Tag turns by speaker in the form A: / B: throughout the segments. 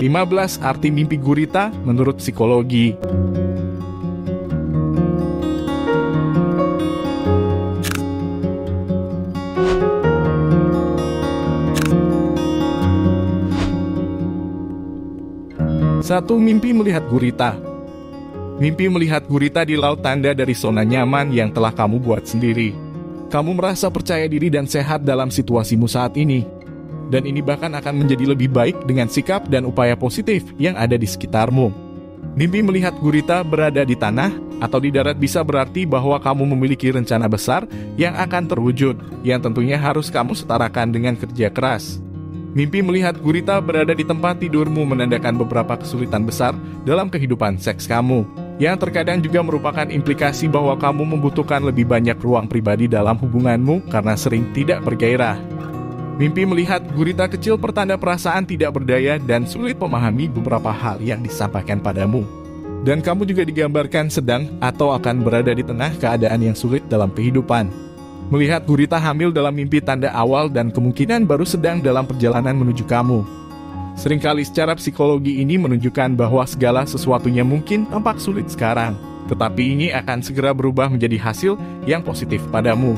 A: 15 arti mimpi gurita menurut psikologi. Satu, mimpi melihat gurita. Mimpi melihat gurita di laut tanda dari zona nyaman yang telah kamu buat sendiri. Kamu merasa percaya diri dan sehat dalam situasimu saat ini. Dan ini bahkan akan menjadi lebih baik dengan sikap dan upaya positif yang ada di sekitarmu. Mimpi melihat gurita berada di tanah atau di darat bisa berarti bahwa kamu memiliki rencana besar yang akan terwujud, yang tentunya harus kamu setarakan dengan kerja keras. Mimpi melihat gurita berada di tempat tidurmu menandakan beberapa kesulitan besar dalam kehidupan seks kamu, yang terkadang juga merupakan implikasi bahwa kamu membutuhkan lebih banyak ruang pribadi dalam hubunganmu karena sering tidak bergairah. Mimpi melihat gurita kecil pertanda perasaan tidak berdaya dan sulit memahami beberapa hal yang disampaikan padamu. Dan kamu juga digambarkan sedang atau akan berada di tengah keadaan yang sulit dalam kehidupan. Melihat gurita hamil dalam mimpi tanda awal dan kemungkinan baru sedang dalam perjalanan menuju kamu. Seringkali secara psikologi ini menunjukkan bahwa segala sesuatunya mungkin tampak sulit sekarang, tetapi ini akan segera berubah menjadi hasil yang positif padamu.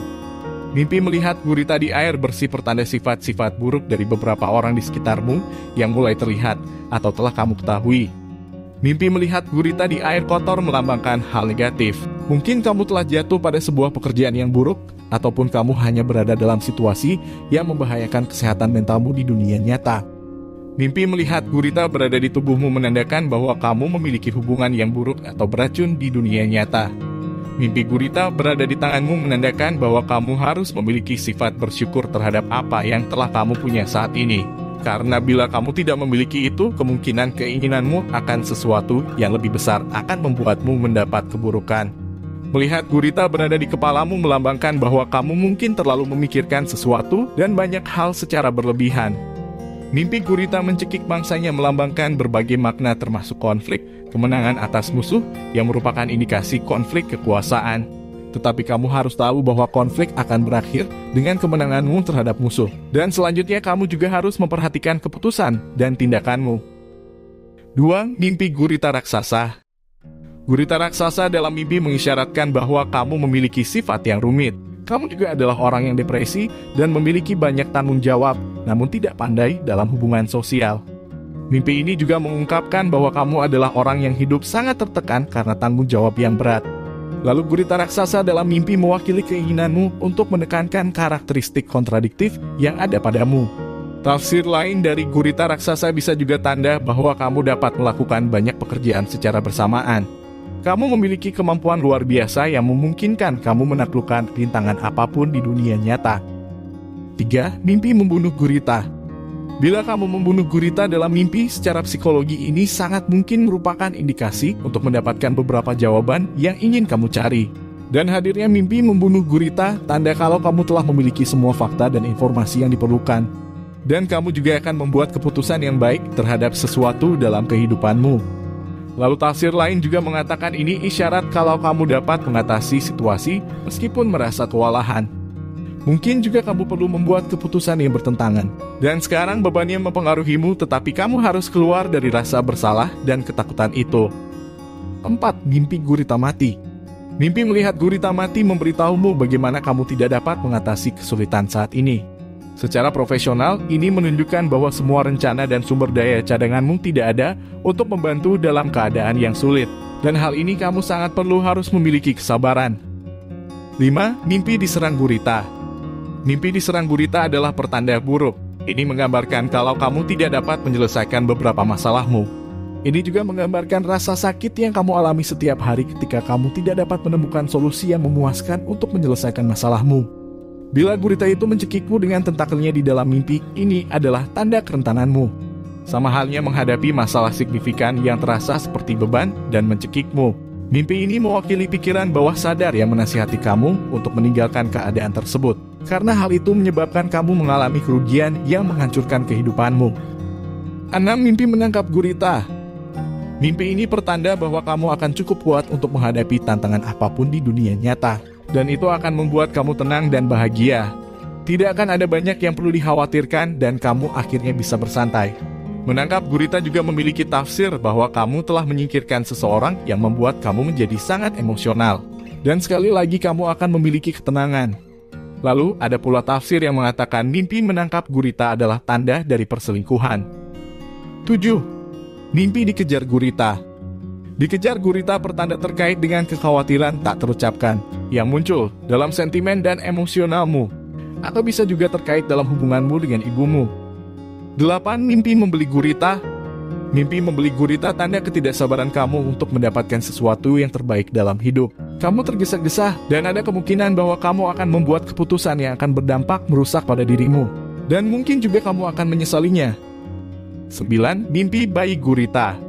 A: Mimpi melihat gurita di air bersih pertanda sifat-sifat buruk dari beberapa orang di sekitarmu yang mulai terlihat atau telah kamu ketahui. Mimpi melihat gurita di air kotor melambangkan hal negatif. Mungkin kamu telah jatuh pada sebuah pekerjaan yang buruk, ataupun kamu hanya berada dalam situasi yang membahayakan kesehatan mentalmu di dunia nyata. Mimpi melihat gurita berada di tubuhmu menandakan bahwa kamu memiliki hubungan yang buruk atau beracun di dunia nyata. Mimpi gurita berada di tanganmu menandakan bahwa kamu harus memiliki sifat bersyukur terhadap apa yang telah kamu punya saat ini. Karena bila kamu tidak memiliki itu, kemungkinan keinginanmu akan sesuatu yang lebih besar akan membuatmu mendapat keburukan. Melihat gurita berada di kepalamu melambangkan bahwa kamu mungkin terlalu memikirkan sesuatu dan banyak hal secara berlebihan. Mimpi gurita mencekik mangsanya melambangkan berbagai makna termasuk konflik, kemenangan atas musuh yang merupakan indikasi konflik kekuasaan. Tetapi kamu harus tahu bahwa konflik akan berakhir dengan kemenanganmu terhadap musuh. Dan selanjutnya kamu juga harus memperhatikan keputusan dan tindakanmu. 2. Mimpi gurita raksasa. Gurita raksasa dalam mimpi mengisyaratkan bahwa kamu memiliki sifat yang rumit. Kamu juga adalah orang yang depresi dan memiliki banyak tanggung jawab, namun tidak pandai dalam hubungan sosial. Mimpi ini juga mengungkapkan bahwa kamu adalah orang yang hidup sangat tertekan karena tanggung jawab yang berat. Lalu gurita raksasa dalam mimpi mewakili keinginanmu untuk menekankan karakteristik kontradiktif yang ada padamu. Tafsir lain dari gurita raksasa bisa juga tanda bahwa kamu dapat melakukan banyak pekerjaan secara bersamaan. Kamu memiliki kemampuan luar biasa yang memungkinkan kamu menaklukkan rintangan apapun di dunia nyata. 3. Mimpi membunuh gurita. Bila kamu membunuh gurita dalam mimpi, secara psikologi ini sangat mungkin merupakan indikasi untuk mendapatkan beberapa jawaban yang ingin kamu cari. Dan hadirnya mimpi membunuh gurita, tanda kalau kamu telah memiliki semua fakta dan informasi yang diperlukan. Dan kamu juga akan membuat keputusan yang baik terhadap sesuatu dalam kehidupanmu. Lalu tafsir lain juga mengatakan ini isyarat kalau kamu dapat mengatasi situasi meskipun merasa kewalahan. Mungkin juga kamu perlu membuat keputusan yang bertentangan. Dan sekarang bebannya mempengaruhimu, tetapi kamu harus keluar dari rasa bersalah dan ketakutan itu. 4. Mimpi gurita mati. Mimpi melihat gurita mati memberitahumu bagaimana kamu tidak dapat mengatasi kesulitan saat ini. Secara profesional, ini menunjukkan bahwa semua rencana dan sumber daya cadanganmu tidak ada untuk membantu dalam keadaan yang sulit. Dan hal ini kamu sangat perlu harus memiliki kesabaran. 5. Mimpi diserang gurita. Mimpi diserang gurita adalah pertanda buruk. Ini menggambarkan kalau kamu tidak dapat menyelesaikan beberapa masalahmu. Ini juga menggambarkan rasa sakit yang kamu alami setiap hari ketika kamu tidak dapat menemukan solusi yang memuaskan untuk menyelesaikan masalahmu. Bila gurita itu mencekikmu dengan tentakelnya di dalam mimpi, ini adalah tanda kerentananmu. Sama halnya menghadapi masalah signifikan yang terasa seperti beban dan mencekikmu. Mimpi ini mewakili pikiran bawah sadar yang menasihati kamu untuk meninggalkan keadaan tersebut. Karena hal itu menyebabkan kamu mengalami kerugian yang menghancurkan kehidupanmu. 6. Mimpi menangkap gurita. Mimpi ini pertanda bahwa kamu akan cukup kuat untuk menghadapi tantangan apapun di dunia nyata. Dan itu akan membuat kamu tenang dan bahagia. Tidak akan ada banyak yang perlu dikhawatirkan dan kamu akhirnya bisa bersantai. Menangkap gurita juga memiliki tafsir bahwa kamu telah menyingkirkan seseorang yang membuat kamu menjadi sangat emosional. Dan sekali lagi kamu akan memiliki ketenangan. Lalu ada pula tafsir yang mengatakan mimpi menangkap gurita adalah tanda dari perselingkuhan. 7. Mimpi dikejar gurita. Dikejar gurita pertanda terkait dengan kekhawatiran tak terucapkan yang muncul dalam sentimen dan emosionalmu, atau bisa juga terkait dalam hubunganmu dengan ibumu. 8. Mimpi membeli gurita. Mimpi membeli gurita tanda ketidaksabaran kamu untuk mendapatkan sesuatu yang terbaik dalam hidup. Kamu tergesa-gesa dan ada kemungkinan bahwa kamu akan membuat keputusan yang akan berdampak merusak pada dirimu. Dan mungkin juga kamu akan menyesalinya. 9. Mimpi bayi gurita.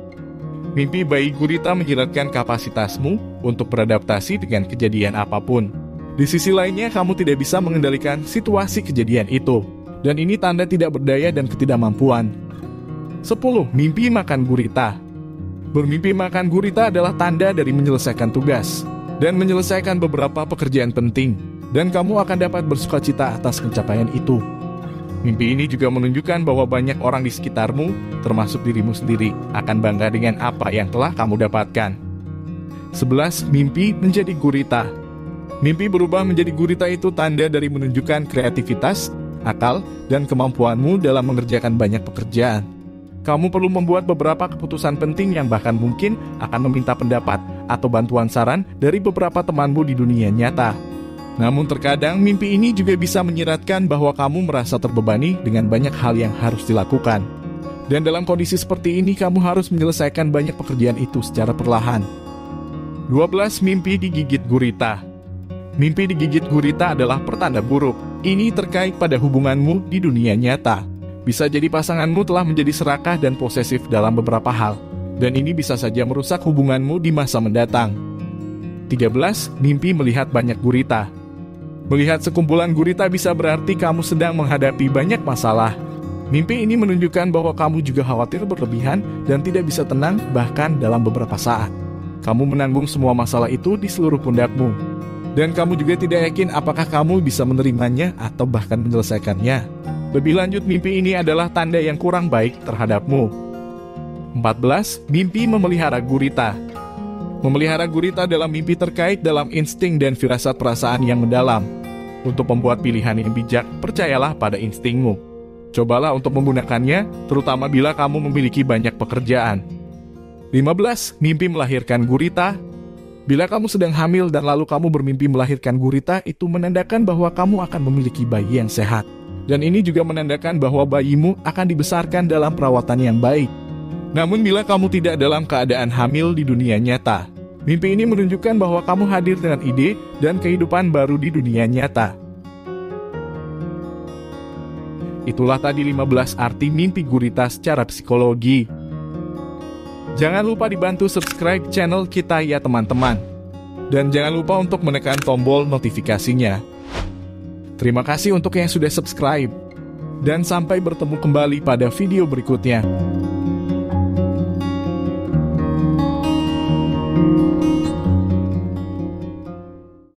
A: Mimpi bayi gurita menyiratkan kapasitasmu untuk beradaptasi dengan kejadian apapun. Di sisi lainnya, kamu tidak bisa mengendalikan situasi kejadian itu. Dan ini tanda tidak berdaya dan ketidakmampuan. 10. Mimpi makan gurita. Bermimpi makan gurita adalah tanda dari menyelesaikan tugas dan menyelesaikan beberapa pekerjaan penting, dan kamu akan dapat bersukacita atas pencapaian itu. Mimpi ini juga menunjukkan bahwa banyak orang di sekitarmu, termasuk dirimu sendiri, akan bangga dengan apa yang telah kamu dapatkan. 11. Mimpi menjadi gurita. Mimpi berubah menjadi gurita itu tanda dari menunjukkan kreativitas, akal, dan kemampuanmu dalam mengerjakan banyak pekerjaan. Kamu perlu membuat beberapa keputusan penting yang bahkan mungkin akan meminta pendapat atau bantuan saran dari beberapa temanmu di dunia nyata. Namun terkadang mimpi ini juga bisa menyiratkan bahwa kamu merasa terbebani dengan banyak hal yang harus dilakukan. Dan dalam kondisi seperti ini kamu harus menyelesaikan banyak pekerjaan itu secara perlahan. 12. Mimpi digigit gurita. Mimpi digigit gurita adalah pertanda buruk. Ini terkait pada hubunganmu di dunia nyata. Bisa jadi pasanganmu telah menjadi serakah dan posesif dalam beberapa hal. Dan ini bisa saja merusak hubunganmu di masa mendatang. 13. Mimpi melihat banyak gurita. Melihat sekumpulan gurita bisa berarti kamu sedang menghadapi banyak masalah. Mimpi ini menunjukkan bahwa kamu juga khawatir berlebihan dan tidak bisa tenang bahkan dalam beberapa saat. Kamu menanggung semua masalah itu di seluruh pundakmu. Dan kamu juga tidak yakin apakah kamu bisa menerimanya atau bahkan menyelesaikannya. Lebih lanjut, mimpi ini adalah tanda yang kurang baik terhadapmu. 14. Mimpi memelihara gurita. Memelihara gurita dalam mimpi terkait dalam insting dan firasat perasaan yang mendalam. Untuk membuat pilihan yang bijak, percayalah pada instingmu. Cobalah untuk menggunakannya, terutama bila kamu memiliki banyak pekerjaan. 15. Mimpi melahirkan gurita. Bila kamu sedang hamil dan lalu kamu bermimpi melahirkan gurita, itu menandakan bahwa kamu akan memiliki bayi yang sehat. Dan ini juga menandakan bahwa bayimu akan dibesarkan dalam perawatan yang baik. Namun bila kamu tidak dalam keadaan hamil di dunia nyata, mimpi ini menunjukkan bahwa kamu hadir dengan ide dan kehidupan baru di dunia nyata. Itulah tadi 15 arti mimpi gurita secara psikologi. Jangan lupa dibantu subscribe channel kita ya teman-teman. Dan jangan lupa untuk menekan tombol notifikasinya. Terima kasih untuk yang sudah subscribe. Dan sampai bertemu kembali pada video berikutnya.